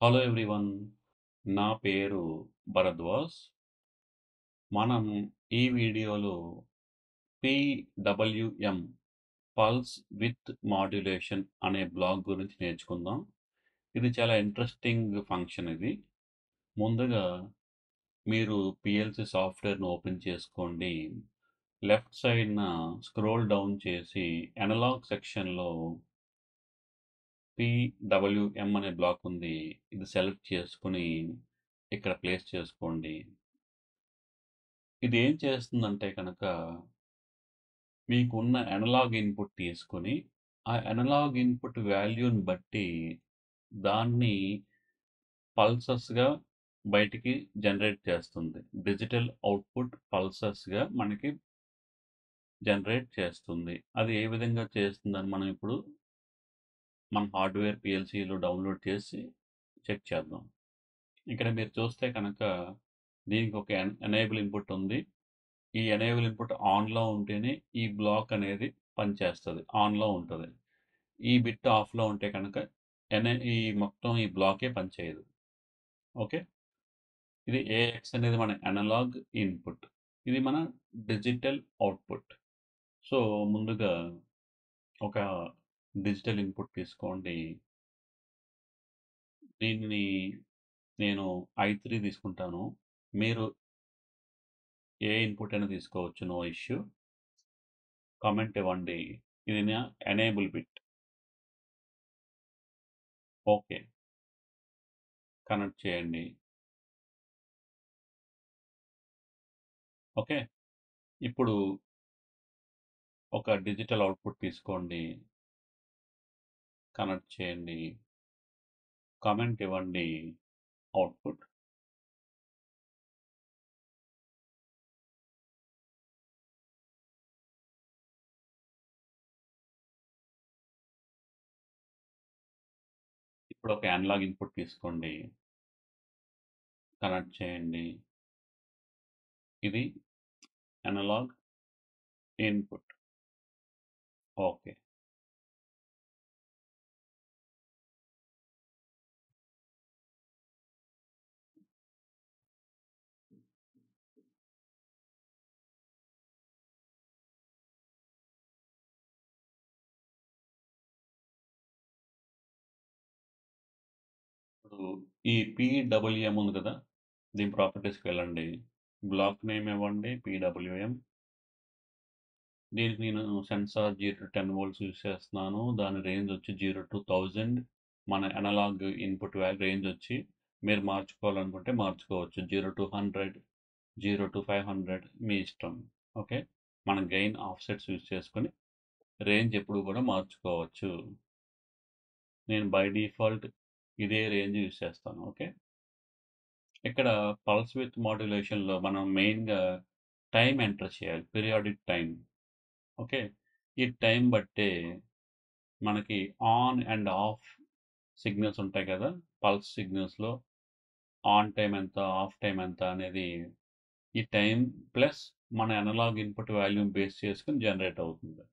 Hello everyone. నా పేరు భరద్వాజ్. మనం ఈ వీడియోలో PWM పల్స్ విత్ మాడ్యులేషన్ అనే బ్లాక్ గురించి నేర్చుకుందాం. ఇది చాలా ఇంట్రెస్టింగ్ ఫంక్షన్ ఇది. ముందుగా మీరు PLC సాఫ్ట్‌వేర్‌ని ఓపెన్ చేసుకోండి. లెఫ్ట్ సైడ్‌న స్క్రోల్ డౌన్ చేసి అనలాగ్ సెక్షన్‌లో PWM అనే బ్లాక్ ఉంది. ఇది సెలెక్ట్ చేసుకొని ఇక్కడ ప్లేస్ చేసుకోండి. ఇది ఏం చేస్తుందంటే కనుక మీకున్న అనలాగ్ ఇన్పుట్ తీసుకొని ఆ అనలాగ్ ఇన్పుట్ వాల్యూని బట్టి దాన్ని పల్సెస్గా బయటికి జనరేట్ చేస్తుంది. డిజిటల్ అవుట్పుట్ పల్సెస్గా మనకి జనరేట్ చేస్తుంది. అది ఏ విధంగా చేస్తుందని మనం ఇప్పుడు మన హార్డ్వేర్ పిఎల్సిలో డౌన్లోడ్ చేసి చెక్ చేద్దాం. ఇక్కడ మీరు చూస్తే కనుక దీనికి ఒక ఎనేబుల్ ఇన్పుట్ ఉంది. ఈ ఎనేబుల్ ఇన్పుట్ ఆన్‌లో ఉంటేనే ఈ బ్లాక్ అనేది పనిచేస్తది. ఆన్‌లో ఉంటది. ఈ బిట్ ఆఫ్‌లో ఉంటే కనుక ఈ మొత్తం ఈ బ్లాకే పనిచేయదు. ఓకే. ఇది ఏఎక్స్ అనేది మన అనలాగ్ ఇన్పుట్. ఇది మన డిజిటల్ అవుట్పుట్. సో, ముందుగా ఒక డిజిటల్ ఇన్పుట్ తీసుకోండి. దీనిని నేను I3 తీసుకుంటాను. మీరు ఏ ఇన్పుట్ అయినా తీసుకోవచ్చు. No issue. కామెంట్ ఇవ్వండి. ఇది నా ఎనేబుల్ బిట్. ఓకే. కనెక్ట్ చేయండి. ఓకే. ఇప్పుడు ఒక డిజిటల్ అవుట్పుట్ తీసుకోండి. కనెక్ట్ చేయండి. కామెంట్ ఇవ్వండి. అవుట్పుట్. ఇప్పుడు ఒక అనలాగ్ ఇన్పుట్ తీసుకోండి. కనెక్ట్ చేయండి. ఇది అనలాగ్ ఇన్పుట్. ఓకే. ఇప్పుడు ఈ PWM ఉంది కదా! దీని ప్రాపర్టీస్‌కి వెళ్ళండి. బ్లాక్ నేమ్ ఇవ్వండి PWM. దీనికి నేను సెన్సార్ 0-10 వోల్ట్స్ యూజ్ చేస్తున్నాను. దాని రేంజ్ వచ్చి 0-1000. మన అనలాగ్ ఇన్పుట్ రేంజ్ వచ్చి మీరు మార్చుకోవాలనుకుంటే మార్చుకోవచ్చు. 0-100, 0-500 మీ ఇష్టం. ఓకే. మన గెయిన్ ఆఫ్సెట్స్ యూజ్ చేసుకొని రేంజ్ ఎప్పుడు కూడా మార్చుకోవచ్చు. నేను బై డిఫాల్ట్ ఇదే రేంజ్ యూజ్ చేస్తాను. ఓకే. ఇక్కడ పల్స్ విత్ మాడ్యులేషన్‌లో మనం మెయిన్‌గా టైమ్ ఎంటర్ చేయాలి. Periodic time. ఓకే. ఈ టైమ్ బట్టే మనకి ఆన్ అండ్ ఆఫ్ సిగ్నల్స్ ఉంటాయి కదా! పల్స్ సిగ్నల్స్‌లో ఆన్ టైమ్ ఎంత, ఆఫ్ టైమ్ ఎంత అనేది ఈ టైమ్ ప్లస్ మన అనలాగ్ ఇన్పుట్ వాల్యూమ్ బేస్ చేసుకొని జనరేట్ అవుతుంది.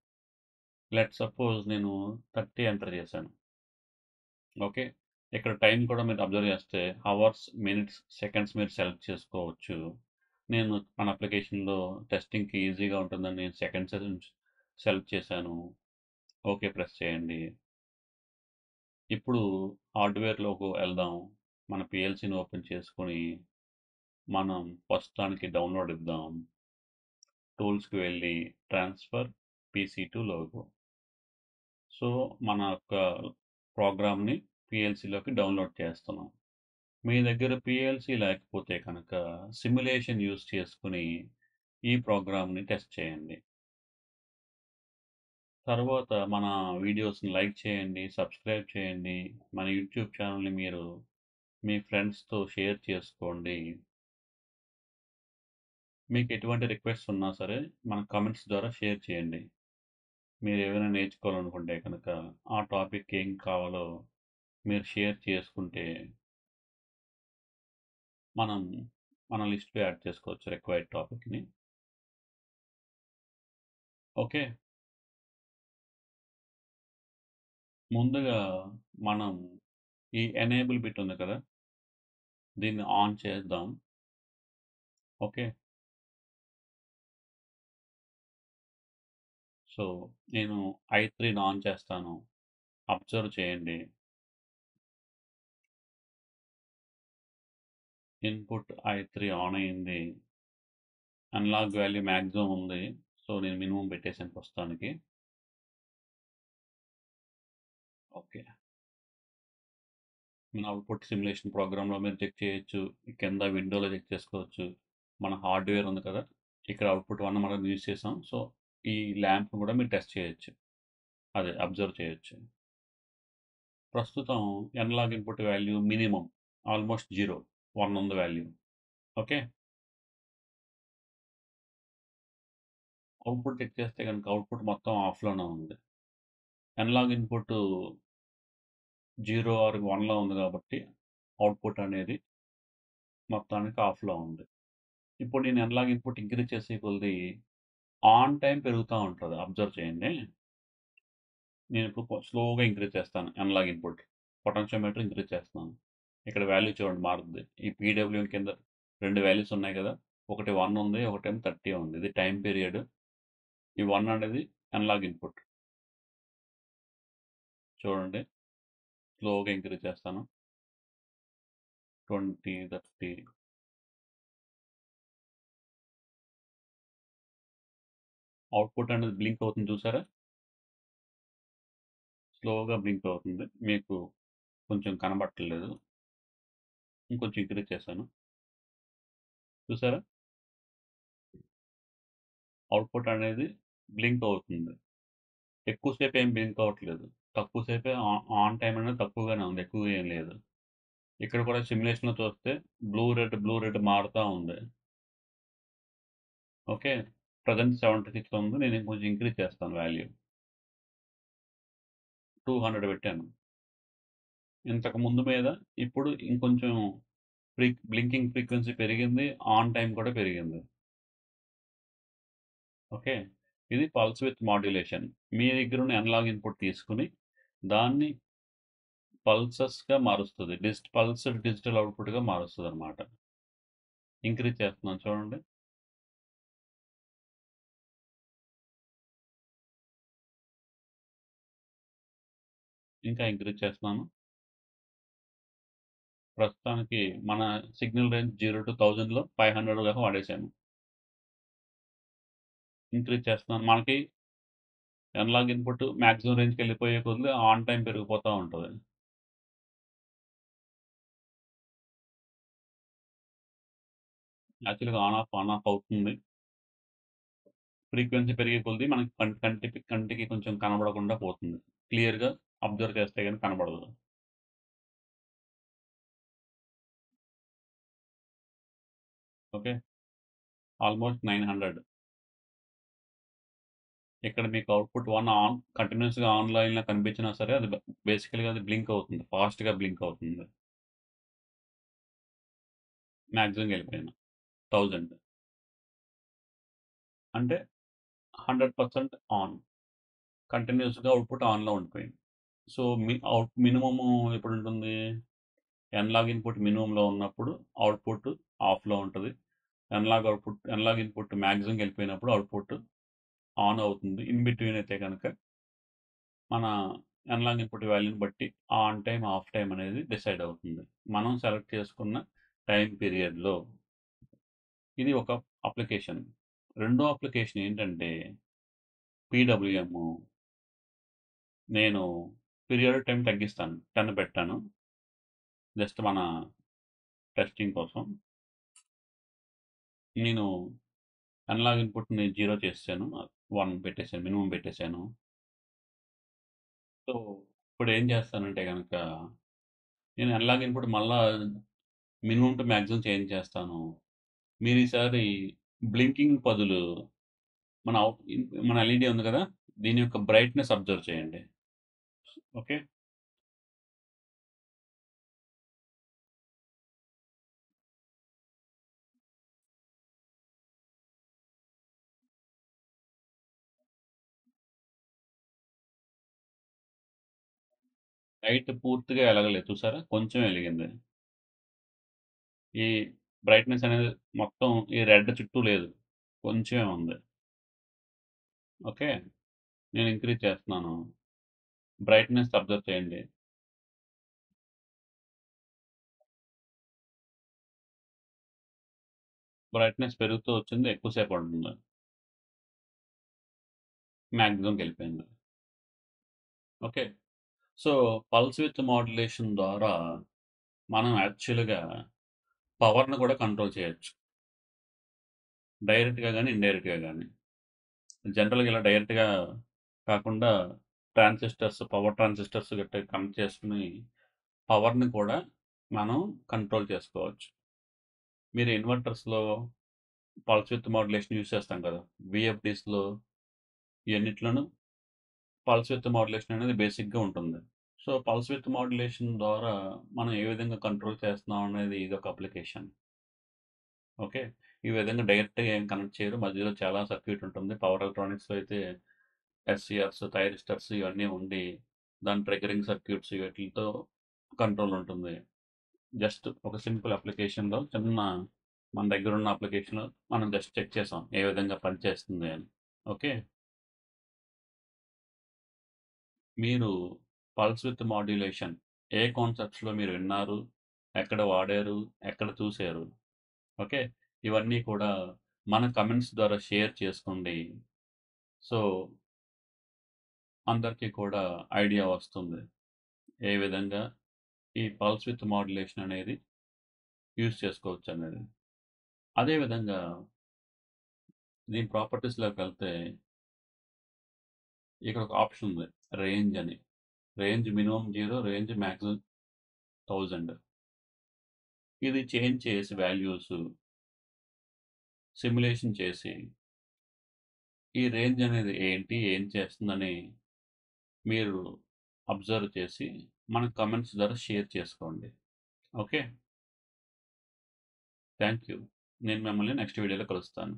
లెట్స్ సపోజ్ నేను 30 ఎంటర్ చేశాను. ఓకే. ఇక్కడ టైమ్ కూడా మీరు అబ్జర్వ్ చేస్తే హవర్స్, మినిట్స్, సెకండ్స్ మీరు సెలెక్ట్ చేసుకోవచ్చు. నేను మన అప్లికేషన్‌లో టెస్టింగ్‌కి ఈజీగా ఉంటుందని నేను సెకండ్స్ సెలెక్ట్ చేశాను. ఓకే ప్రెస్ చేయండి. ఇప్పుడు హార్డ్వేర్‌లోకి వెళ్దాం. మన పిఎల్సిని ఓపెన్ చేసుకొని మనం ప్రస్తుతానికి డౌన్లోడ్ ఇద్దాం. టూల్స్‌కి వెళ్ళి transfer PC to logo. So, మన యొక్క ప్రోగ్రామ్‌ని పిఎల్సిలోకి డౌన్లోడ్ చేస్తున్నాం. మీ దగ్గర పిఎల్సి లేకపోతే కనుక సిమ్యులేషన్ యూజ్ చేసుకొని ఈ ప్రోగ్రామ్‌ని టెస్ట్ చేయండి. తర్వాత మన వీడియోస్‌ని లైక్ చేయండి, సబ్స్క్రైబ్ చేయండి. మన యూట్యూబ్ ఛానల్‌ని మీరు మీ ఫ్రెండ్స్‌తో షేర్ చేసుకోండి. మీకు ఎటువంటి రిక్వెస్ట్ ఉన్నా సరే మన కామెంట్స్ ద్వారా షేర్ చేయండి. మీరు ఏమైనా నేర్చుకోవాలనుకుంటే కనుక ఆ టాపిక్ ఏం కావాలో మీరు షేర్ చేసుకుంటే మనం మన లిస్ట్‌లో యాడ్ చేసుకోవచ్చు రిక్వైర్డ్ టాపిక్‌ని. ఓకే. ముందుగా మనం ఈ ఎనేబుల్ బిట్ ఉంది కదా! దీన్ని ఆన్ చేద్దాం. ఓకే. సో, నేను ఐ3ని ఆన్ చేస్తాను. అబ్జర్వ్ చేయండి. ఇన్పుట్ ఐ3 ఆన్ అయింది. అనలాగ్ వాల్యూ మాక్సిమం ఉంది. సో, నేను మినిమం పెట్టేసాను ప్రస్తుతానికి. ఓకే. మన అవుట్పుట్ సిమ్యులేషన్ ప్రోగ్రామ్‌లో మీరు చెక్ చేయొచ్చు. కింద విండోలో చెక్ చేసుకోవచ్చు. మన హార్డ్‌వేర్ ఉంది కదా! ఇక్కడ అవుట్పుట్ 1 మనం యూజ్ చేసాం. సో, ఈ ల్యాంప్‌ని కూడా మీరు టెస్ట్ చేయొచ్చు. అదే అబ్జర్వ్ చేయొచ్చు. ప్రస్తుతం analog input value minimum almost 0, 1 ఉంది వాల్యూ. ఓకే. అవుట్పుట్ చెక్ చేస్తే గనుక అవుట్పుట్ మొత్తం ఆఫ్‌లోనే ఉంది. అనలాగ్ ఇన్పుట్ 0 ఆర్ 1లో ఉంది కాబట్టి అవుట్పుట్ అనేది మొత్తానికి ఆఫ్‌లో ఉంది. ఇప్పుడు నేను అనలాగ్ ఇన్పుట్ ఇంక్రీజ్ చేసే కొద్దీ ఆన్ టైమ్ పెరుగుతా ఉంటది. అబ్జర్వ్ చేయండి. నేను ఇప్పుడు స్లోగా ఇంక్రీజ్ చేస్తాను అనలాగ్ ఇన్పుట్. పొటెన్షియోమీటర్ ఇంక్రీజ్ చేస్తున్నాను. ఇక్కడ వాల్యూ చూడండి మారుతుంది. ఈ పీడబ్ల్యూఎం కింద 2 వాల్యూస్ ఉన్నాయి కదా! ఒకటి 1 ఉంది. ఒకటేమో 30 ఉంది. ఇది టైమ్ పీరియడ్. ఈ 1 అనేది అనలాగ్ ఇన్పుట్. చూడండి. స్లోగా ఇంక్రీజ్ చేస్తాను. 20, 30 అవుట్పుట్ అనేది బ్లింక్ అవుతుంది చూసారా? స్లోగా బ్లింక్ అవుతుంది. మీకు కొంచెం కనబడట్లేదు. ఇంకొంచెం ఇంక్రీజ్ చేశాను. చూసారా? అవుట్పుట్ అనేది బ్లింక్ అవుతుంది. ఎక్కువ సేపు ఏం బ్లింక్ అవ్వట్లేదు. తక్కువ సేపే ఆన్ టైమ్ అనేది తక్కువగానే ఉంది. ఎక్కువగా ఏం లేదు. ఇక్కడ కూడా సిమ్యులేషన్‌లో చూస్తే బ్లూ, రెడ్ మారుతా ఉంది. ఓకే. ప్రెజెంట్ 76 ఉంది. నేను ఇంకొంచెం ఇంక్రీజ్ చేస్తాను వాల్యూ. 200 పెట్టాను. ఇంతకు ముందు మీద ఇప్పుడు ఇంకొంచెం బ్లింకింగ్ ఫ్రీక్వెన్సీ పెరిగింది. ఆన్ టైమ్ కూడా పెరిగింది. ఓకే. ఇది పల్స్ విత్ మాడ్యులేషన్. మీ దగ్గరున్న అనలాగ్ ఇన్పుట్ తీసుకొని దాన్ని పల్సెస్‌గా మారుస్తది. పల్స్ డిజిటల్ అవుట్‌పుట్‌గా మారుస్తదనమాట. ఇంక్రీజ్ చేస్తున్నాను చూడండి. ఇంకా ఇంక్రీజ్ చేస్తున్నాను. ప్రస్తుతానికి మన సిగ్నల్ రేంజ్ 0-1000లో 500 దాకా వాడేశాను. ఇంక్రీజ్ చేస్తున్నాను. మనకి అనలాగ్ ఇన్పుట్ మాక్సిమం రేంజ్‌కెళ్ళిపోయే కొద్దీ ఆన్ టైమ్ పెరిగిపోతా ఉంటది. యాక్చువల్‌గా ఆన్ ఆఫ్ అవుతుంది. ఫ్రీక్వెన్సీ పెరిగే కొద్దీ మనకి కంటికి కొంచెం కనబడకుండా పోతుంది. క్లియర్‌గా అబ్జర్వ్ చేస్తే గాని కనబడదు. ఓకే. ఆల్మోస్ట్ 900. ఇక్కడ మీకు అవుట్‌పుట్ 1 కంటిన్యూయస్‌గా ఆన్‌లైన్‌లో కనిపించినా సరే అది బేసికల్‌గా అది బ్లింక్ అవుతుంది. ఫాస్ట్‌గా బ్లింక్ అవుతుంది. మాక్సిమంగా వెళ్ళిపోయాను. 1000 అంటే 100% ఆన్. కంటిన్యూయస్‌గా అవుట్‌పుట్ ఆన్‌లో ఉండిపోయింది. సో, మినిమము ఎప్పుడుంటుంది? అనలాగ్ ఇన్పుట్ మినిమమ్‌లో ఉన్నప్పుడు అవుట్‌పుట్ ఆఫ్‌లో ఉంటది. అనలాగ్ ఇన్పుట్ మాక్సిమంగా వెళ్ళిపోయినప్పుడు అవుట్‌పుట్ ఆన్ అవుతుంది. ఇన్ బిట్వీన్ అయితే గనక మన అనలాగ్ ఇన్పుట్ వాల్యూని బట్టి ఆన్ టైమ్, ఆఫ్ టైమ్ అనేది డిసైడ్ అవుతుంది. మనం సెలెక్ట్ చేసుకున్న టైమ్ పీరియడ్‌లో. ఇది ఒక అప్లికేషన్. రెండో అప్లికేషన్ ఏంటంటే పీడబ్ల్యూఎం. నేను పీరియడ్ టైమ్ తగ్గిస్తాను. 10 పెట్టాను. జస్ట్ మన టెస్టింగ్ కోసం. నేను అనలాగ్ ఇన్పుట్‌ని 0 చేసేసాను. 1 పెట్టేసాను. మినిమమ్ పెట్టేసాను. సో, ఇప్పుడేం చేస్తానంటే గనక నేను అనలాగ్ ఇన్పుట్ మళ్ళా మినిమమ్ టు మాక్సిమం చేంజ్ చేస్తాను. మీరు ఈసారి బ్లింకింగ్ బదులు మన ఎల్ఈడీ ఉంది కదా! దీని యొక్క బ్రైట్‌నెస్ అబ్జర్వ్ చేయండి. ఓకే. లైట్ పూర్తిగా ఎలగలేదు చూసారా? కొంచెం ఎలిగింది. ఈ బ్రైట్‌నెస్ అనేది మొత్తం ఈ రెడ్ చుట్టూ లేదు. కొంచెమే ఉంది. ఓకే. నేను ఇంక్రీజ్ చేస్తున్నాను. బ్రైట్‌నెస్ అబ్జర్వ్ చేయండి. బ్రైట్‌నెస్ పెరుగుతూ వచ్చింది. ఎక్కువ సేపు పడుతుంది. మాక్సిమంకెళ్ళిపోయింది. Okay. So, pulse width modulation ద్వారా మనం యాక్చువల్‌గా పవర్‌ని కూడా కంట్రోల్ చేయొచ్చు. డైరెక్ట్‌గా గాని, ఇండైరెక్ట్‌గా గాని. జనరల్‌గా ఇలా డైరెక్ట్‌గా కాకుండా ట్రాన్సిస్టర్స్, పవర్ ట్రాన్సిస్టర్స్ గట్టా కనెక్ట్ చేసుకొని పవర్‌ని కూడా మనం కంట్రోల్ చేసుకోవచ్చు. మీరు ఇన్వర్టర్స్‌లో పల్స్ విడ్త్ మాడ్యులేషన్ యూజ్ చేస్తాం కదా! వీఎఫ్‌డీస్‌లో ఇయన్నిట్లోనూ పల్స్ విడ్త్ మాడ్యులేషన్ అనేది బేసిక్‌గా ఉంటుంది. సో, పల్స్ విడ్త్ మాడ్యులేషన్ ద్వారా మనం ఏ విధంగా కంట్రోల్ చేస్తున్నాం అనేది ఇదొక అప్లికేషన్. ఓకే. ఈ విధంగా డైరెక్ట్‌గా ఏం కనెక్ట్ చేయరు. మధ్యలో చాలా సర్క్యూట్ ఉంటుంది. పవర్ ఎలక్ట్రానిక్స్‌లో అయితే ఎస్సీఆర్స్, థైరిస్టర్స్ ఇవన్నీ ఉండి దాని ట్రిగ్గరింగ్ సర్క్యూట్స్ వీటిలతో కంట్రోల్ ఉంటుంది. జస్ట్ ఒక సింపుల్ అప్లికేషన్‌లో చిన్న మన దగ్గరున్న అప్లికేషన్‌లో మనం జస్ట్ చెక్ చేసాం. ఏ విధంగా పనిచేస్తుంది అని. ఓకే. మీరు పల్స్ విత్ మాడ్యులేషన్ ఏ కాన్సెప్ట్స్‌లో మీరు విన్నారు? ఎక్కడ వాడారు? ఎక్కడ చూసారు? ఓకే. ఇవన్నీ కూడా మన కామెంట్స్ ద్వారా షేర్ చేసుకోండి. సో, అందరికీ కూడా ఐడియా వస్తుంది. ఏ విధంగా ఈ పల్స్ విత్ మాడ్యులేషన్ అనేది యూజ్ చేసుకోవచ్చనేది. అదే విధంగా దీని ప్రాపర్టీస్‌లోకి వెళ్తే ఇక్కడ ఒక ఆప్షన్ ఉంది. రేంజ్ అని. Range minimum 0, range maximum 1000. ఇది చేంజ్ చేసి వాల్యూస్ సిమ్యులేషన్ చేసి ఈ రేంజ్ అనేది ఏంటి? ఏం చేస్తుందని మీరు అబ్జర్వ్ చేసి మన కామెంట్స్ ద్వారా షేర్ చేసుకోండి. ఓకే. Thank you. నేను మిమ్మల్ని నెక్స్ట్ వీడియోలో కలుస్తాను.